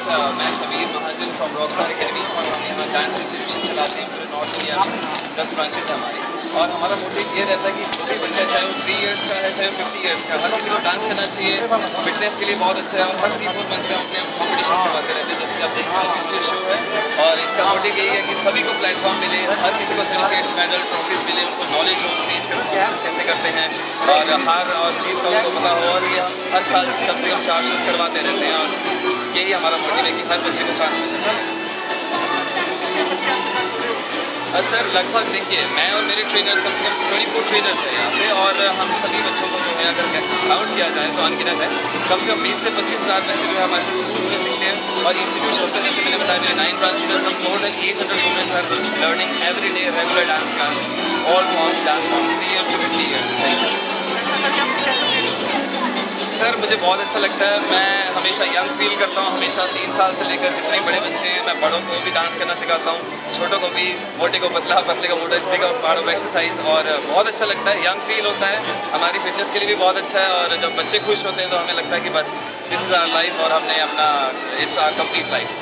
मैं समीर महाजन from Rockstar academy और हम यहाँ डांस इंस्टीट्यूशन चलाते हैं पूरे नॉर्थ इंडिया में। 10 ब्रांचेज हैं हमारी और हमारा मोटिव ये रहता है कि छोटे बच्चा चाहे वो 3 इयर्स का है चाहे वो 50 इयर्स का, हर किसी को डांस करना चाहिए। फिटनेस के लिए बहुत अच्छा है और हर 3-4 मंथ्स में हम अपने कॉम्पिटिशन करवाते रहते हैं। जैसे कि आप देखते हैं मल्टीप्ल शो है और इसका मोटिव यही है कि सभी को प्लेटफॉर्म मिले, हर किसी को सर्टिफिकेट्स, मेडल, ट्रॉफीज मिले, उनको नॉलेज हो स्टेज पर परफॉर्मेंस कैसे करते हैं और हार और जीत का उनको पता हो। और ये हम हर साल कम से कम 4 शोज करवाते रहते हैं और यही हमारा मोटिव है कि हर बच्चे को चांस मिलना चाहिए। सर लगभग देखिए मैं और मेरे ट्रेनर्स कम से कम 24 ट्रेनर्स हैं यहाँ पे और हम सभी बच्चों को जो है अगर काउंट किया जाए तो अनगिनत है, कम से कम 20 से 25 हज़ार बच्चे जो है हमारे स्कूल्स में सीखते हैं और इंस्टीट्यूशन में जैसे मैंने बताया मेरे 9 ब्रांचेज हैं, more than 800 students are learning every day regular dance class, all forms, dance forms, 3 years to 50 years। Sir मुझे बहुत अच्छा लगता है, मैं हमेशा यंग फील करता हूँ, हमेशा 3 साल से लेकर जितने बड़े बच्चे हैं मैं बड़ों को भी डांस करना सिखाता हूँ, छोटों को भी, मोटे को पतला, पतले को मोटा, इसलिए का पार्ट ऑफ एक्सरसाइज और बहुत अच्छा लगता है, यंग फील होता है, हमारी फिटनेस के लिए भी बहुत अच्छा है और जब बच्चे खुश होते हैं तो हमें लगता है कि बस दिस इज़ आवर लाइफ और हमने अपना इट्स आवर कंप्लीट लाइफ।